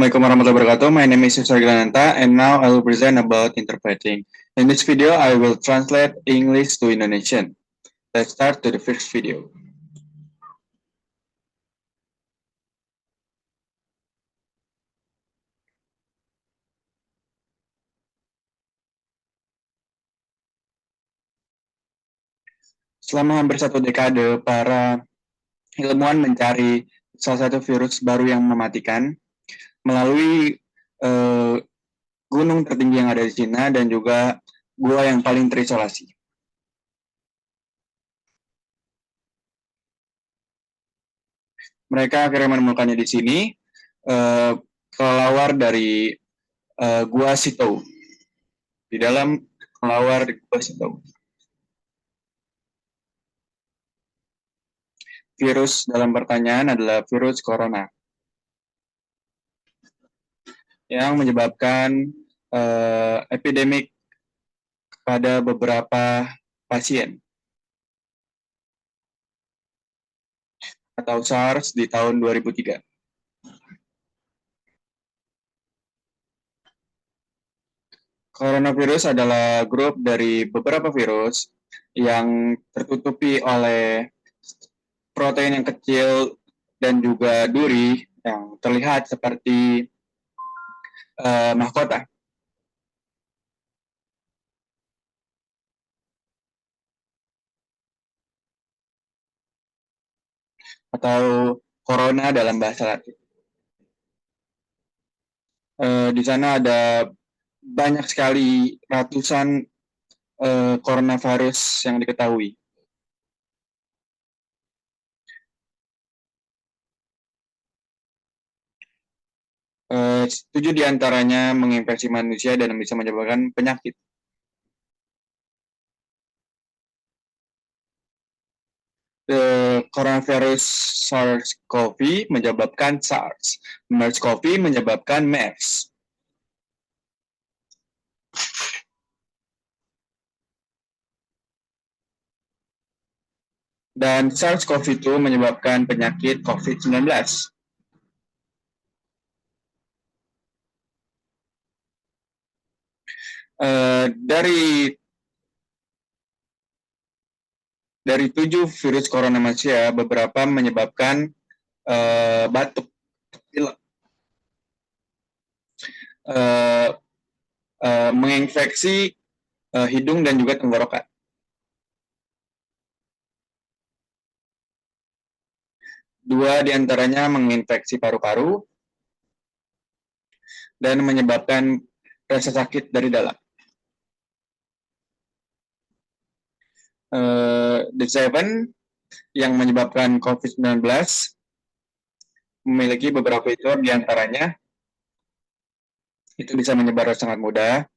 Assalamualaikum warahmatullahi wabarakatuh. My name is Yusra Grananta, and now I will present about interpreting. In this video, I will translate English to Indonesian. Let's start to the first video. Selama hampir satu dekade, para ilmuwan mencari salah satu virus baru yang mematikan melalui gunung tertinggi yang ada di Cina dan juga gua yang paling terisolasi. Mereka akhirnya menemukannya di sini, kelelawar dari Gua Sitou. Di dalam kelelawar di Gua Sitou. Virus dalam pertanyaan adalah virus corona yang menyebabkan epidemik pada beberapa pasien atau SARS di tahun 2003. Coronavirus adalah grup dari beberapa virus yang tertutupi oleh protein yang kecil dan juga duri yang terlihat seperti mahkota. Atau corona dalam bahasa Latin. Di sana ada banyak sekali ratusan coronavirus yang diketahui. 7 diantaranya menginfeksi manusia dan bisa menyebabkan penyakit. Coronavirus SARS-CoV menyebabkan SARS, MERS-CoV menyebabkan MERS. Dan SARS-CoV-2 menyebabkan penyakit COVID-19. Dari 7 virus corona manusia, beberapa menyebabkan batuk, pilek, menginfeksi hidung dan juga tenggorokan. 2 diantaranya menginfeksi paru-paru dan menyebabkan rasa sakit dari dalam. The 7 yang menyebabkan COVID-19 memiliki beberapa fitur, diantaranya itu bisa menyebar sangat mudah,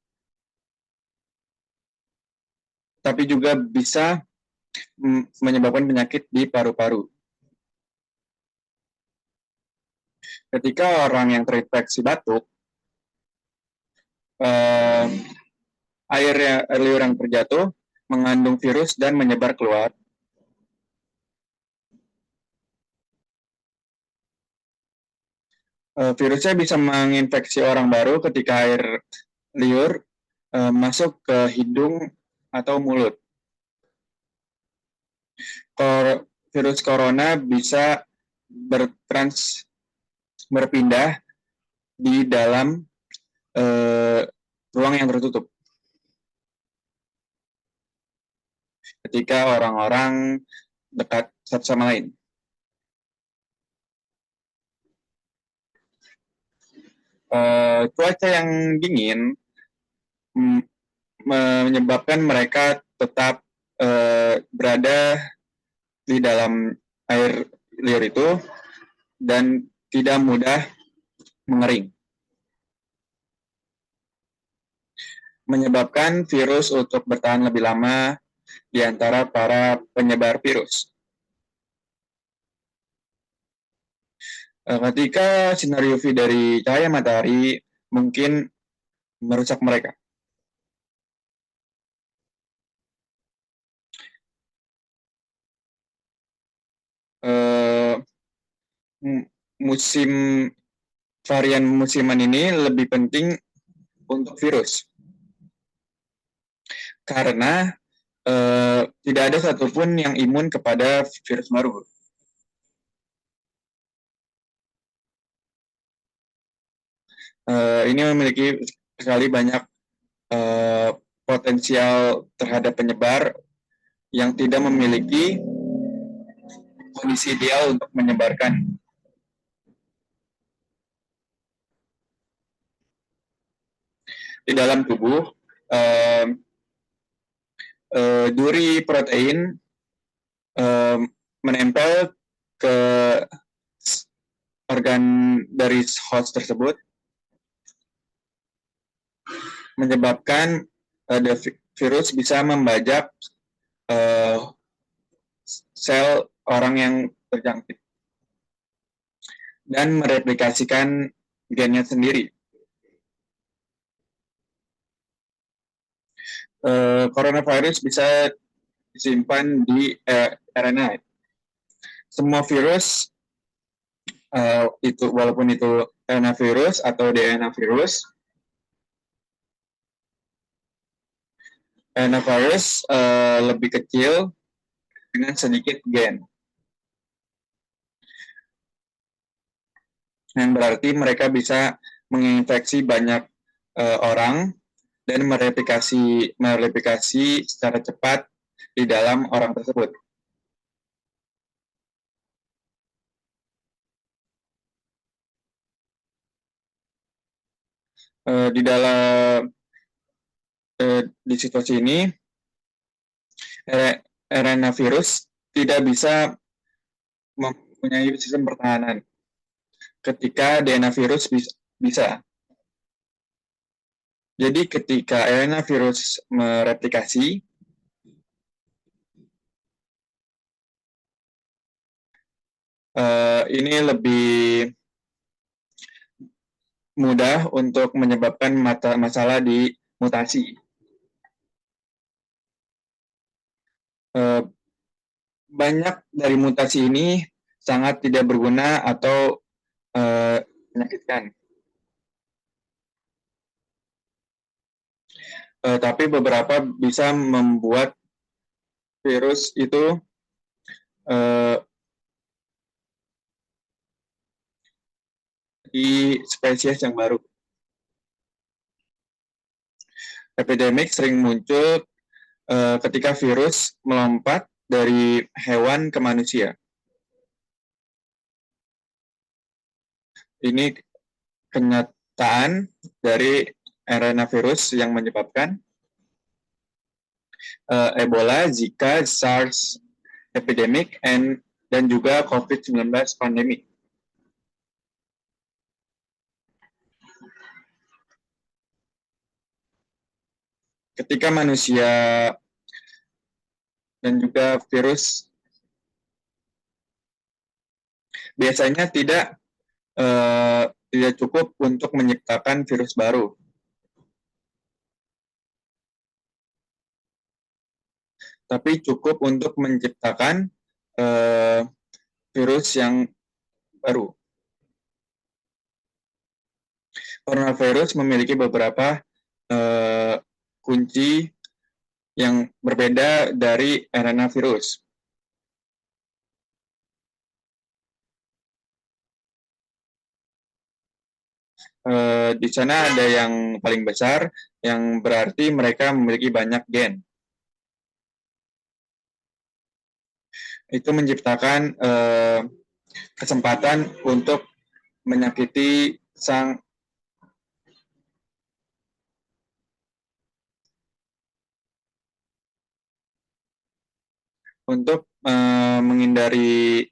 tapi juga bisa menyebabkan penyakit di paru-paru. Ketika orang yang terinfeksi batuk, air liur yang terjatuh mengandung virus dan menyebar keluar. Virusnya bisa menginfeksi orang baru ketika air liur masuk ke hidung atau mulut. Virus corona bisa berpindah di dalam ruang yang tertutup. Ketika orang-orang dekat satu sama lain. Cuaca yang dingin menyebabkan mereka tetap berada di dalam air liur itu dan tidak mudah mengering. Menyebabkan virus untuk bertahan lebih lama di antara para penyebar virus. Ketika sinar UV dari cahaya matahari mungkin merusak mereka. Musim varian musiman ini lebih penting untuk virus karena tidak ada satupun yang imun kepada virus baru. Ini memiliki sekali banyak potensial terhadap penyebar yang tidak memiliki kondisi ideal untuk menyebarkan. Di dalam tubuh, duri protein menempel ke organ dari host tersebut, menyebabkan virus bisa membajak sel orang yang terjangkit dan mereplikasikan gennya sendiri. Coronavirus bisa disimpan di RNA. Semua virus itu walaupun itu RNA virus atau DNA virus, RNA virus lebih kecil dengan sedikit gen. Yang berarti mereka bisa menginfeksi banyak orang dan mereplikasi secara cepat di dalam orang tersebut. Di dalam di situasi ini, RNA virus tidak bisa mempunyai sistem pertahanan ketika DNA virus bisa. Jadi ketika RNA virus mereplikasi, ini lebih mudah untuk menyebabkan masalah di mutasi. Banyak dari mutasi ini sangat tidak berguna atau menyakitkan. Tapi beberapa bisa membuat virus itu di spesies yang baru. Epidemik sering muncul ketika virus melompat dari hewan ke manusia. Ini kenyataan dari RNA virus yang menyebabkan Ebola, Zika, SARS epidemic, dan juga COVID-19 pandemic. Ketika manusia dan juga virus biasanya tidak cukup untuk menciptakan virus baru. Tapi cukup untuk menciptakan virus yang baru. Coronavirus memiliki beberapa kunci yang berbeda dari RNA virus. Di sana ada yang paling besar, yang berarti mereka memiliki banyak gen. Itu menciptakan kesempatan untuk menyakiti untuk menghindari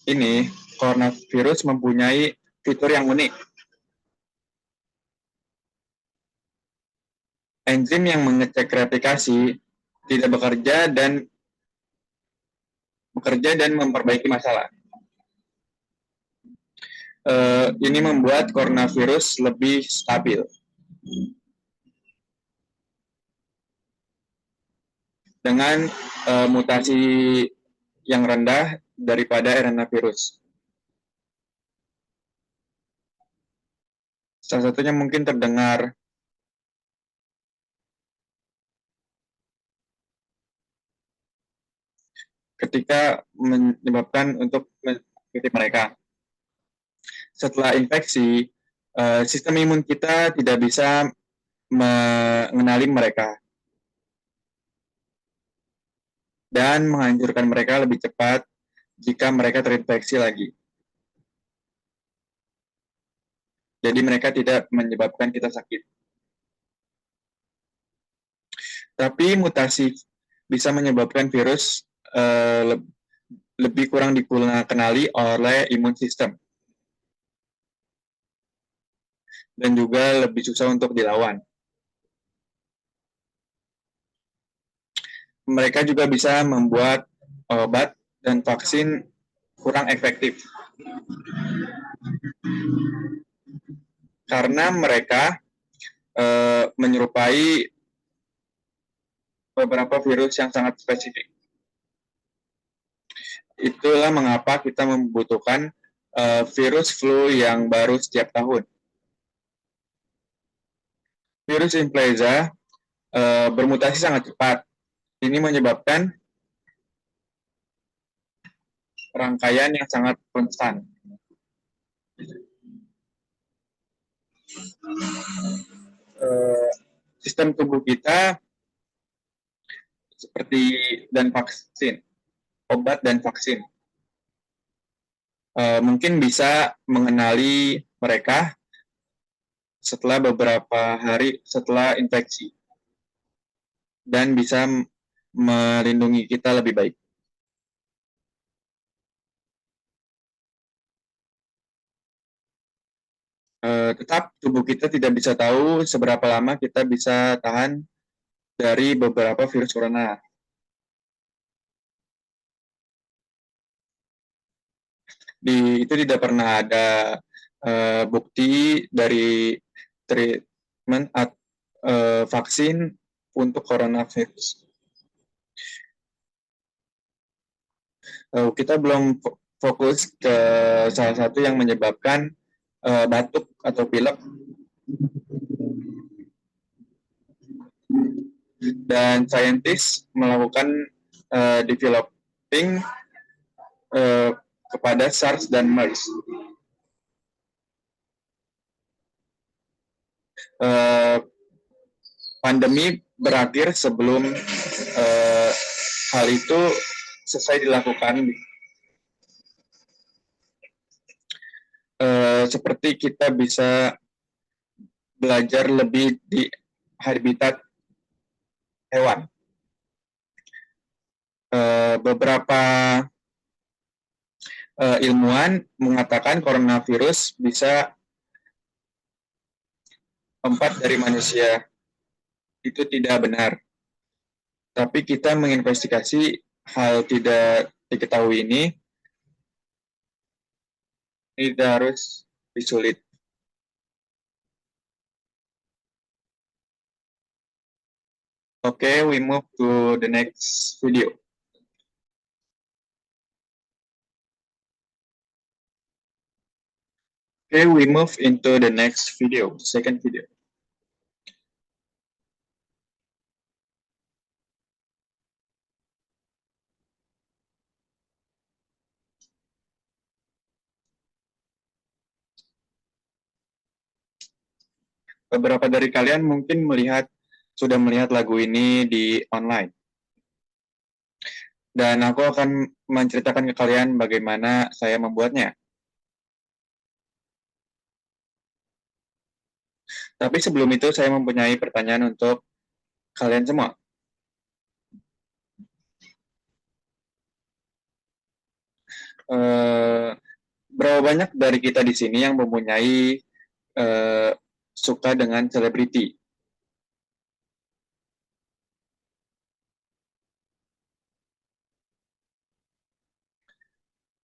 ini, coronavirus mempunyai fitur yang unik. Enzim yang mengecek replikasi tidak bekerja dan memperbaiki masalah. Ini membuat coronavirus lebih stabil. Dengan mutasi yang rendah daripada RNA virus. Salah satunya mungkin terdengar ketika menyebabkan untuk mengikuti mereka. Setelah infeksi, sistem imun kita tidak bisa mengenali mereka dan menghancurkan mereka lebih cepat jika mereka terinfeksi lagi. Jadi mereka tidak menyebabkan kita sakit. Tapi mutasi bisa menyebabkan virus lebih kurang dikenali oleh imun sistem dan juga lebih susah untuk dilawan. Mereka juga bisa membuat obat dan vaksin kurang efektif karena mereka menyerupai beberapa virus yang sangat spesifik. Itulah mengapa kita membutuhkan virus flu yang baru setiap tahun. Virus influenza bermutasi sangat cepat. Ini menyebabkan rangkaian yang sangat konstan. Sistem tubuh kita seperti dan vaksin, obat dan vaksin, mungkin bisa mengenali mereka setelah beberapa hari setelah infeksi dan bisa melindungi kita lebih baik. Tetap tubuh kita tidak bisa tahu seberapa lama kita bisa tahan dari beberapa virus corona. Itu tidak pernah ada bukti dari treatment atau vaksin untuk coronavirus. Kita belum fokus ke salah satu yang menyebabkan batuk atau pilek, dan saintis melakukan developing kepada SARS dan MERS. Pandemi berakhir sebelum hal itu selesai dilakukan. Seperti kita bisa belajar lebih di habitat hewan. Beberapa ilmuwan mengatakan coronavirus bisa lompat dari manusia. Itu tidak benar. Tapi kita menginvestigasi hal tidak diketahui ini harus disulit. Okay, we move to the next video. Okay, we move into the next video, second video. Beberapa dari kalian mungkin sudah melihat lagu ini di online. Dan aku akan menceritakan ke kalian bagaimana saya membuatnya. Tapi sebelum itu saya mempunyai pertanyaan untuk kalian semua. Berapa banyak dari kita di sini yang mempunyai suka dengan selebriti?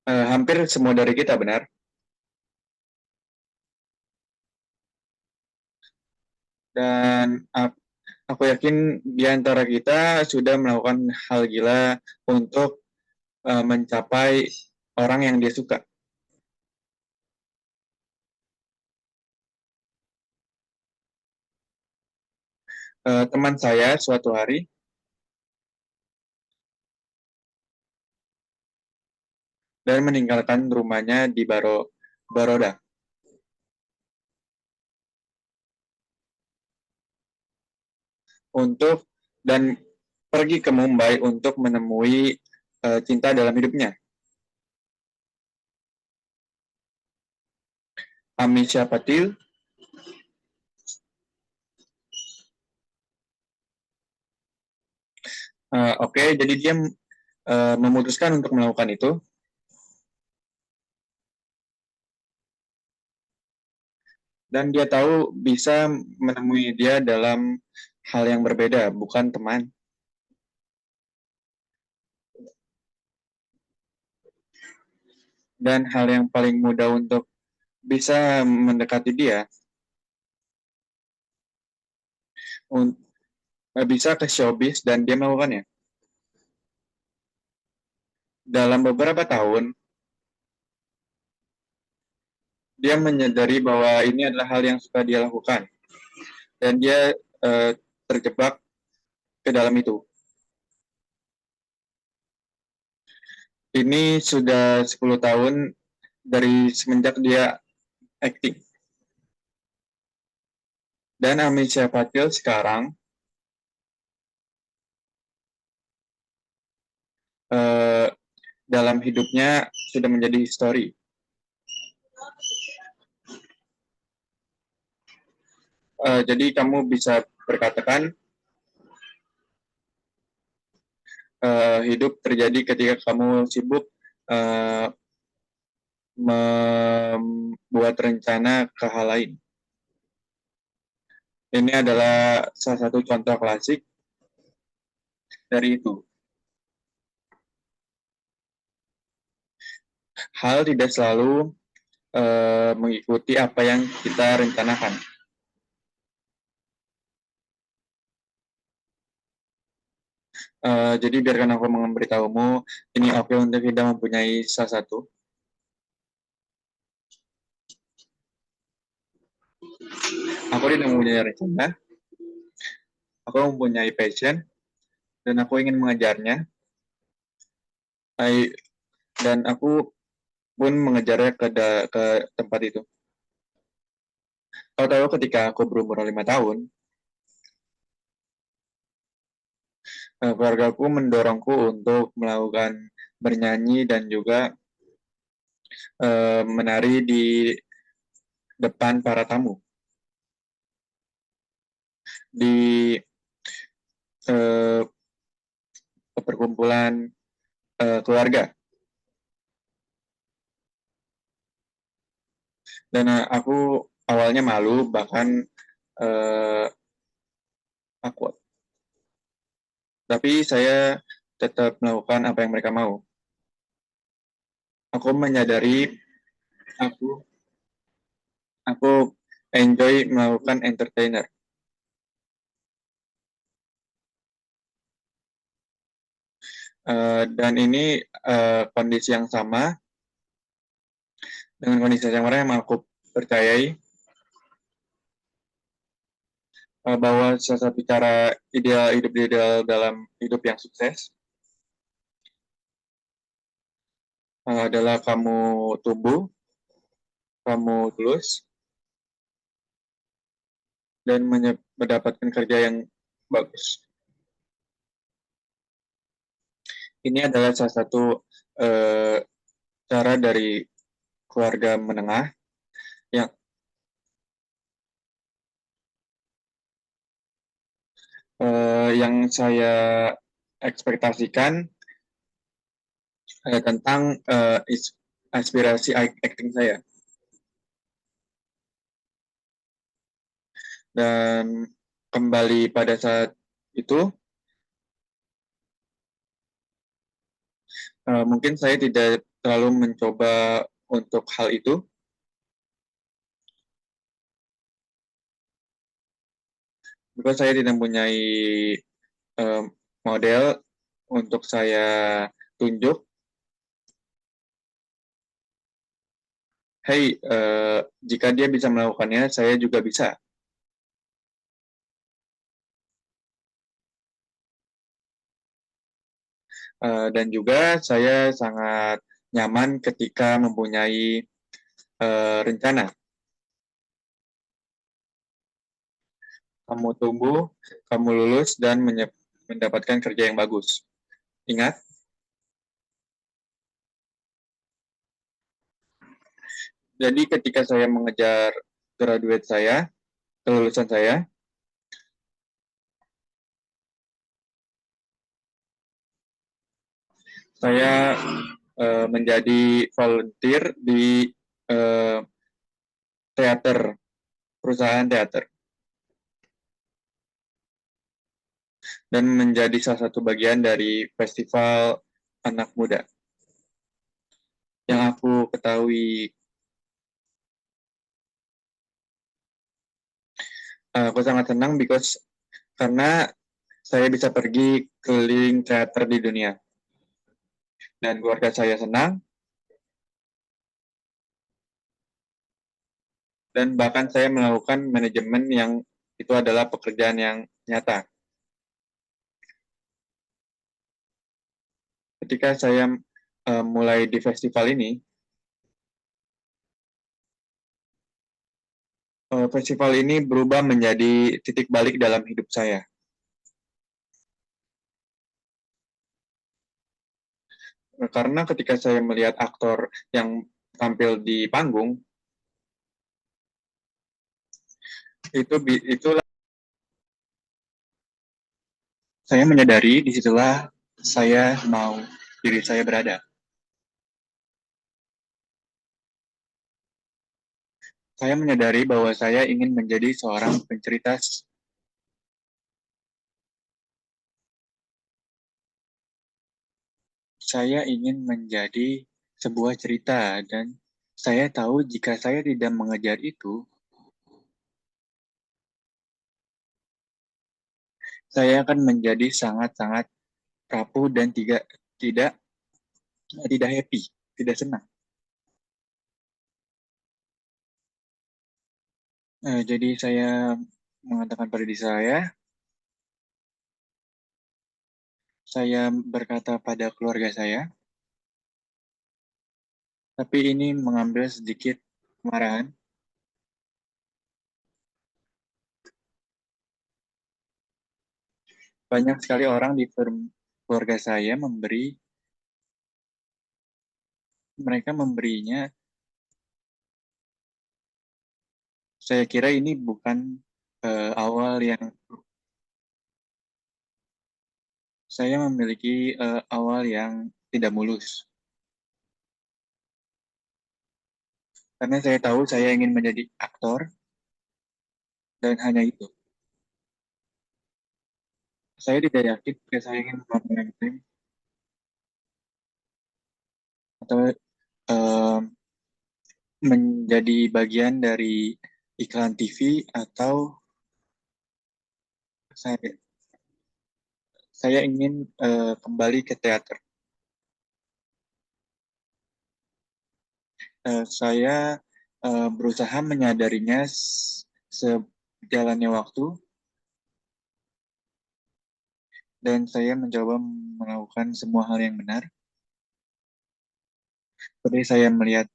Hampir semua dari kita, benar? Dan aku yakin di antara kita sudah melakukan hal gila untuk mencapai orang yang dia suka. teman saya suatu hari dan meninggalkan rumahnya di Baroda untuk dan pergi ke Mumbai untuk menemui cinta dalam hidupnya, Amisha Patil. Oke, jadi dia memutuskan untuk melakukan itu, dan dia tahu bisa menemui dia dalam hal yang berbeda, bukan teman. Dan hal yang paling mudah untuk bisa mendekati dia, bisa ke showbiz, dan dia melakukannya. Dalam beberapa tahun, dia menyadari bahwa ini adalah hal yang suka dia lakukan, dan dia terjebak ke dalam itu. Ini sudah 10 tahun dari semenjak dia acting. Dan Amisha Patil sekarang dalam hidupnya sudah menjadi histori. Jadi kamu bisa berkatakan hidup terjadi ketika kamu sibuk membuat rencana ke hal lain. Ini adalah salah satu contoh klasik dari itu. Hal tidak selalu mengikuti apa yang kita rencanakan. Jadi biarkan aku memberitahumu, ini oke untuk tidak mempunyai salah satu. Aku tidak mempunyai rencana, aku mempunyai passion, dan aku ingin mengejarnya. Dan aku pun mengejarnya ke tempat itu. Kau tahu ketika aku berumur 5 tahun, keluargaku mendorongku untuk melakukan bernyanyi dan juga menari di depan para tamu di uh, perkumpulan keluarga. Dan aku awalnya malu, bahkan awkward. Tapi saya tetap melakukan apa yang mereka mau. Aku menyadari aku enjoy melakukan entertainer. Dan ini kondisi yang sama dengan kondisi yang mana yang aku percayai bahwa salah satu cara hidup ideal dalam hidup yang sukses adalah kamu tumbuh, kamu tulus, dan mendapatkan kerja yang bagus. Ini adalah salah satu cara dari keluarga menengah yang saya ekspektasikan tentang aspirasi acting saya. Dan kembali pada saat itu, mungkin saya tidak terlalu mencoba untuk hal itu, karena saya tidak mempunyai model untuk saya tunjuk. Hey, jika dia bisa melakukannya, saya juga bisa. Dan juga saya sangat nyaman ketika mempunyai rencana. Kamu tumbuh, kamu lulus, dan mendapatkan kerja yang bagus. Ingat, jadi ketika saya mengejar graduate saya, kelulusan saya menjadi volunteer di uh, teater, perusahaan teater, dan menjadi salah satu bagian dari festival anak muda. Yang aku ketahui, aku sangat senang karena saya bisa pergi keliling teater di dunia. Dan keluarga saya senang, dan bahkan saya melakukan manajemen yang itu adalah pekerjaan yang nyata. Ketika saya mulai di festival ini, festival ini berubah menjadi titik balik dalam hidup saya. Karena ketika saya melihat aktor yang tampil di panggung, itulah saya menyadari disitulah saya mau diri saya berada. Saya menyadari bahwa saya ingin menjadi seorang pencerita. Saya ingin menjadi sebuah cerita dan saya tahu jika saya tidak mengejar itu, saya akan menjadi sangat-sangat rapuh dan tidak tidak happy, tidak senang. Jadi saya mengatakan pada diri saya berkata pada keluarga saya, tapi ini mengambil sedikit kemarahan. Banyak sekali orang di keluarga saya mereka memberinya, saya kira ini bukan awal yang saya memiliki awal yang tidak mulus. Karena saya tahu saya ingin menjadi aktor dan hanya itu. Saya tidak yakin jika saya ingin melakukan film atau eh, menjadi bagian dari iklan TV atau saya saya ingin kembali ke teater. Saya berusaha menyadarinya sejalannya waktu dan saya mencoba melakukan semua hal yang benar. Seperti saya melihat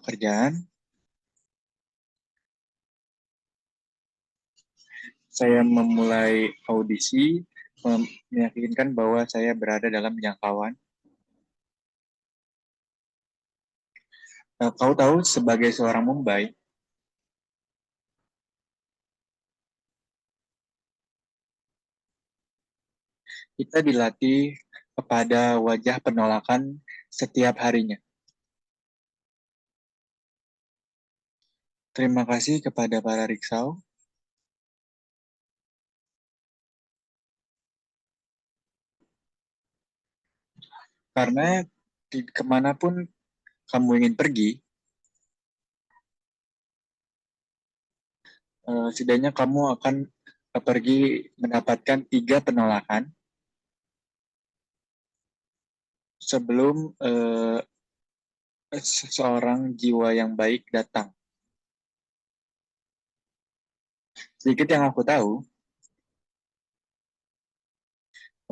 kerjaan, saya memulai audisi, meyakinkan bahwa saya berada dalam jangkauan. Kau tahu, sebagai seorang Mumbai, kita dilatih kepada wajah penolakan setiap harinya. Terima kasih kepada para riksau, karena kemanapun kamu ingin pergi, setidaknya kamu akan pergi mendapatkan 3 penolakan sebelum seseorang jiwa yang baik datang. Sedikit yang aku tahu,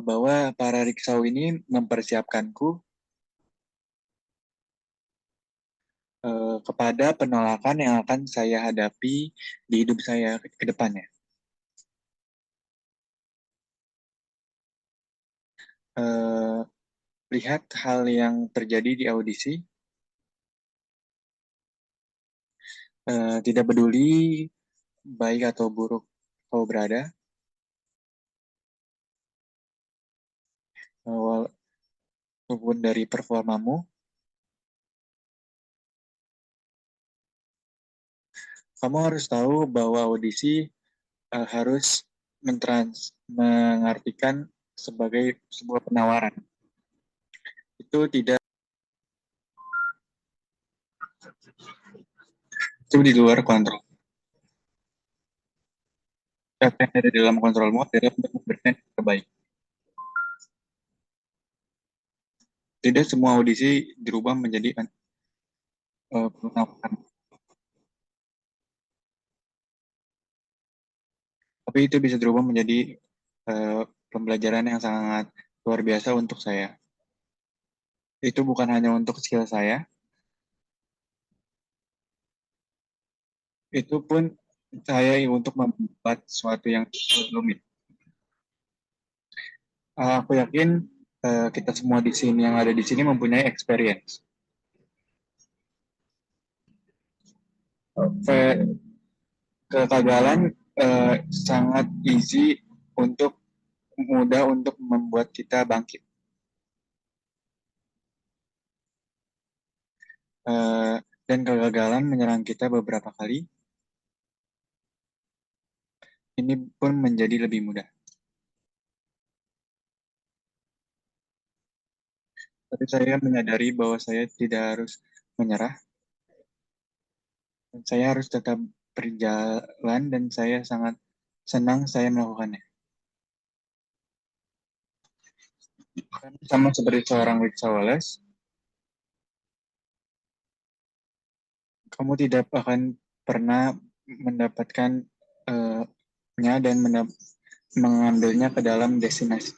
bahwa para riksau ini mempersiapkanku kepada penolakan yang akan saya hadapi di hidup saya ke depannya. Eh, Lihat hal yang terjadi di audisi, tidak peduli baik atau buruk kau berada, walaupun dari performamu, kamu harus tahu bahwa audisi harus mengartikan sebagai sebuah penawaran. Itu tidak, itu di luar kontrol. Apa yang ada di dalam kontrolmu adalah untuk memberikan yang terbaik. Tidak semua audisi dirubah menjadi penawaran. Tapi itu bisa dirubah menjadi pembelajaran yang sangat luar biasa untuk saya. Itu bukan hanya untuk skill saya, itu pun saya untuk membuat sesuatu yang rumit. Aku yakin kita semua di sini yang ada di sini mempunyai experience. Kegagalan sangat easy untuk mudah untuk membuat kita bangkit. Dan kegagalan menyerang kita beberapa kali, ini pun menjadi lebih mudah. Tapi saya menyadari bahwa saya tidak harus menyerah, dan saya harus tetap berjalan, dan saya sangat senang saya melakukannya. Sama seperti seorang Rick Wallace, kamu tidak akan pernah mendapatkan nya dan mengambilnya ke dalam destinasi.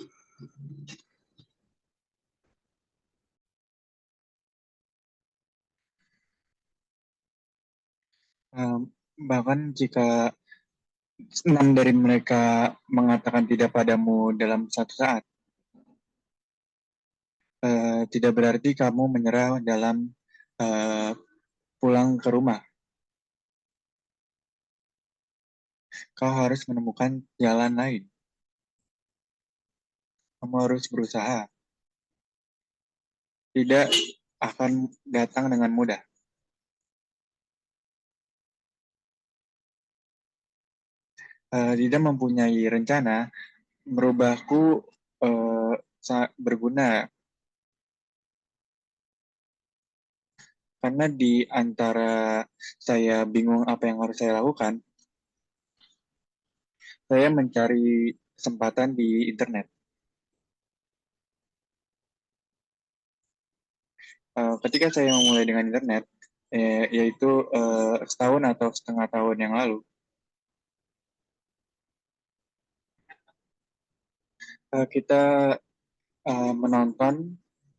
Bahkan jika 6 dari mereka mengatakan tidak padamu dalam satu saat, tidak berarti kamu menyerah dalam pulang ke rumah. Kau harus menemukan jalan lain. Kamu harus berusaha. Tidak akan datang dengan mudah. Tidak mempunyai rencana merubahku berguna, karena di antara saya bingung apa yang harus saya lakukan, saya mencari kesempatan di internet. Ketika saya memulai dengan internet, yaitu setahun atau setengah tahun yang lalu, kita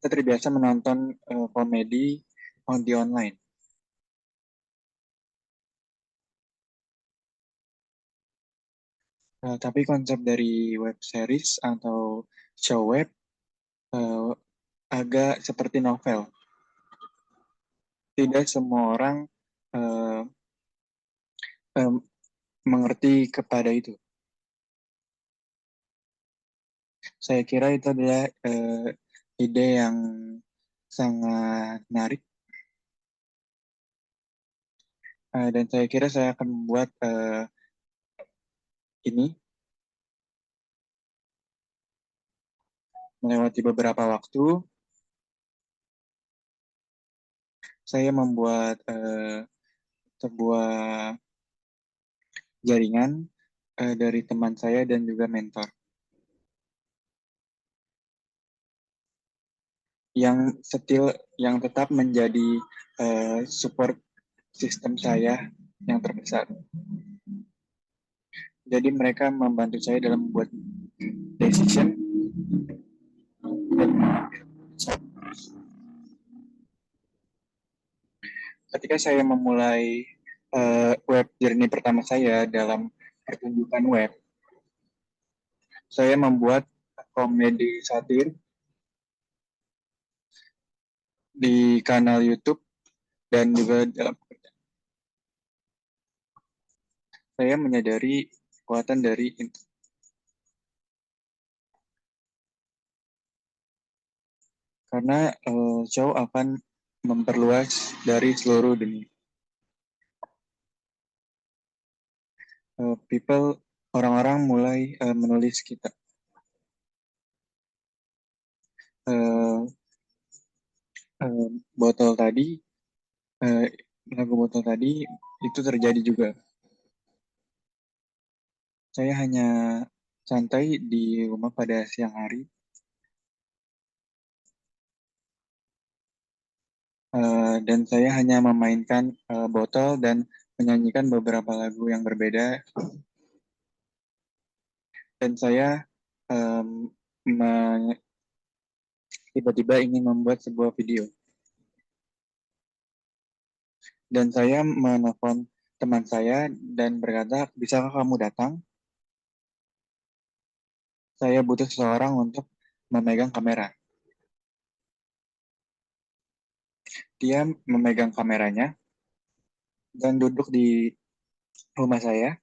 kita terbiasa menonton komedi di online. Tapi konsep dari web series atau show web agak seperti novel. Tidak semua orang uh, um, mengerti kepada itu. Saya kira itu adalah ide yang sangat menarik, dan saya kira saya akan membuat ini melewati beberapa waktu. Saya membuat sebuah jaringan dari teman saya dan juga mentor yang tetap menjadi support sistem saya yang terbesar. Jadi mereka membantu saya dalam membuat decision ketika saya memulai web journey pertama saya dalam pertunjukan web, saya membuat komedi satir di kanal YouTube dan juga dalam saya menyadari kekuatan dari karena show akan memperluas dari seluruh dunia. People orang-orang mulai menulis kita. Uh, Botol tadi, uh, lagu botol tadi itu terjadi juga. Saya hanya santai di rumah pada siang hari, dan saya hanya memainkan botol dan menyanyikan beberapa lagu yang berbeda. Dan saya um, tiba-tiba ingin membuat sebuah video. Dan saya menelpon teman saya dan berkata, bisakah kamu datang? Saya butuh seseorang untuk memegang kamera. Dia memegang kameranya dan duduk di rumah saya.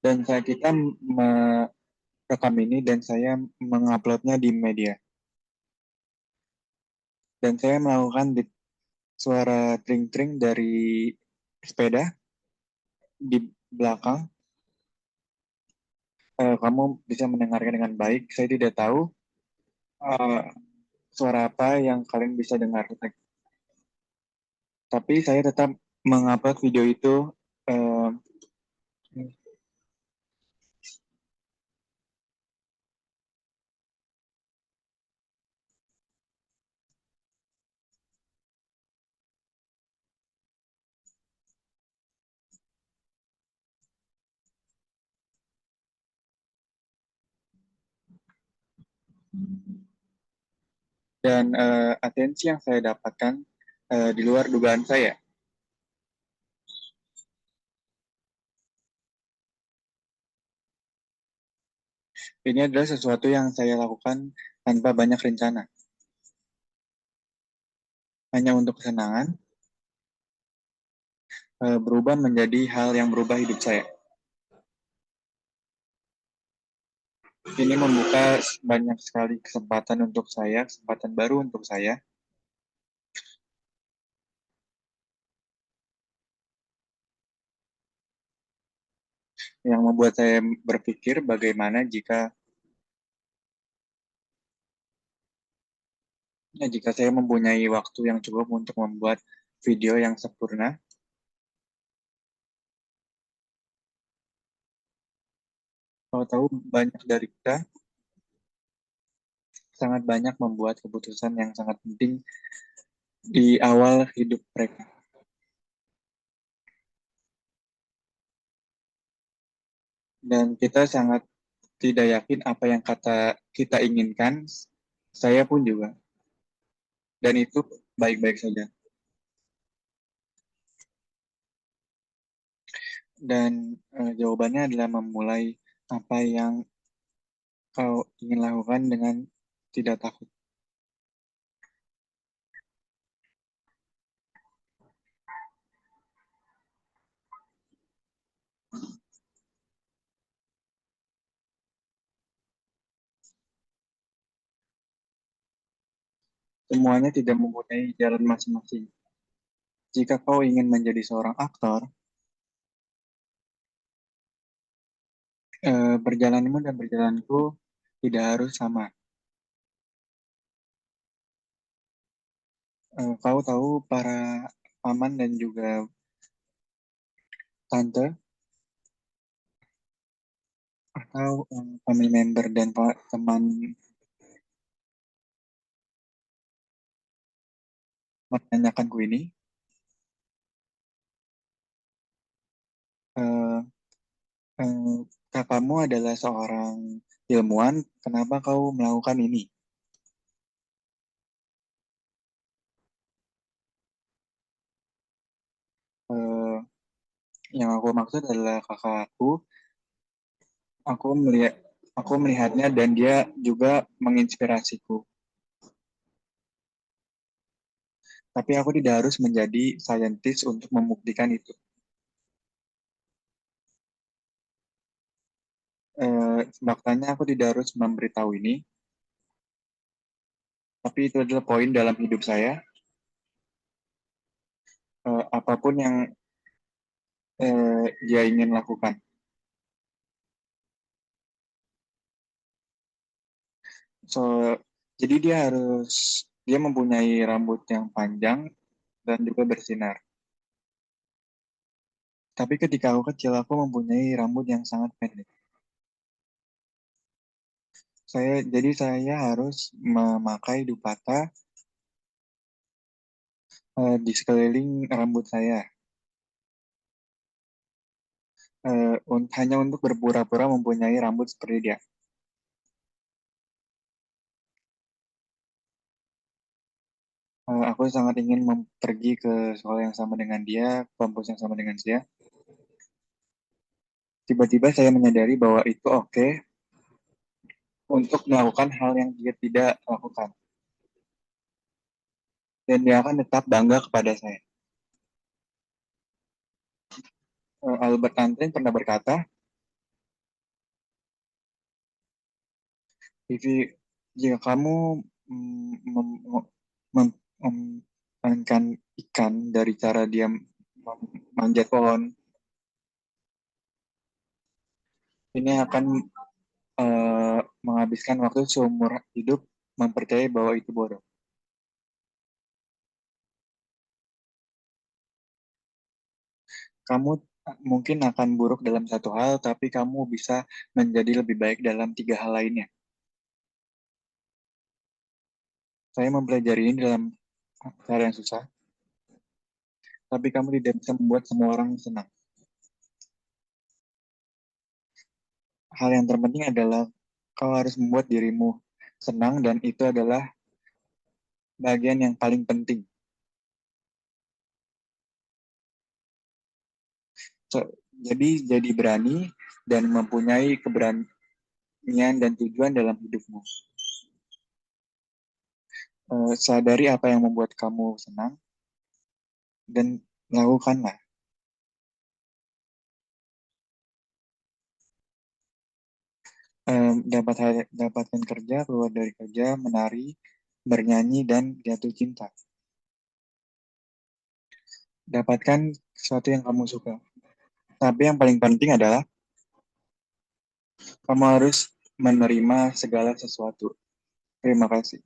Dan kita merekam ini dan saya menguploadnya di media. Dan saya melakukan suara tring-tring dari sepeda di belakang. Kamu bisa mendengarkan dengan baik. Saya tidak tahu uh, suara apa yang kalian bisa dengar. Tapi saya tetap mengupload video itu uh, dan atensi yang saya dapatkan di luar dugaan saya. Ini adalah sesuatu yang saya lakukan tanpa banyak rencana, hanya untuk kesenangan, berubah menjadi hal yang berubah hidup saya. Ini membuka banyak sekali kesempatan untuk saya, kesempatan baru untuk saya, yang membuat saya berpikir bagaimana jika saya mempunyai waktu yang cukup untuk membuat video yang sempurna. Kalau tahu banyak dari kita sangat banyak membuat keputusan yang sangat penting di awal hidup mereka. Dan kita sangat tidak yakin apa yang kita inginkan, saya pun juga. Dan itu baik-baik saja. Dan jawabannya adalah memulai apa yang kau ingin lakukan dengan tidak takut. Semuanya tidak mempunyai jalan masing-masing. Jika kau ingin menjadi seorang aktor, perjalananmu dan perjalananku tidak harus sama. Kau tahu para paman dan juga tante atau family member dan teman menanyakanku ini, eh, eh, kakakmu adalah seorang ilmuwan, kenapa kau melakukan ini? Yang aku maksud adalah kakakku. Aku melihat aku melihatnya dan dia juga menginspirasiku. Tapi aku tidak harus menjadi saintis untuk membuktikan itu. Faktanya aku tidak harus memberitahu ini, tapi itu adalah poin dalam hidup saya. Apapun yang dia ingin lakukan. So, jadi dia mempunyai rambut yang panjang dan juga bersinar. Tapi ketika aku kecil, aku mempunyai rambut yang sangat pendek. Jadi saya harus memakai dupata di sekeliling rambut saya, hanya untuk berpura-pura mempunyai rambut seperti dia. Aku sangat ingin pergi ke sekolah yang sama dengan dia, kampus yang sama dengan dia. Tiba-tiba saya menyadari bahwa itu oke untuk melakukan hal yang dia tidak lakukan. Dan dia akan tetap bangga kepada saya. Albert Einstein pernah berkata, jika kamu memainkan ikan dari cara dia manjat pohon, ini akan menghabiskan waktu seumur hidup mempercayai bahwa itu bodoh. Kamu mungkin akan buruk dalam satu hal, tapi kamu bisa menjadi lebih baik dalam tiga hal lainnya. Saya mempelajari ini dalam cara yang susah, tapi kamu tidak bisa membuat semua orang senang. Hal yang terpenting adalah kau harus membuat dirimu senang dan itu adalah bagian yang paling penting. So, jadi berani dan mempunyai keberanian dan tujuan dalam hidupmu. Sadari apa yang membuat kamu senang dan lakukanlah. Dapatkan kerja, keluar dari kerja, menari, bernyanyi, dan jatuh cinta. Dapatkan sesuatu yang kamu suka. Tapi yang paling penting adalah kamu harus menerima segala sesuatu. Terima kasih.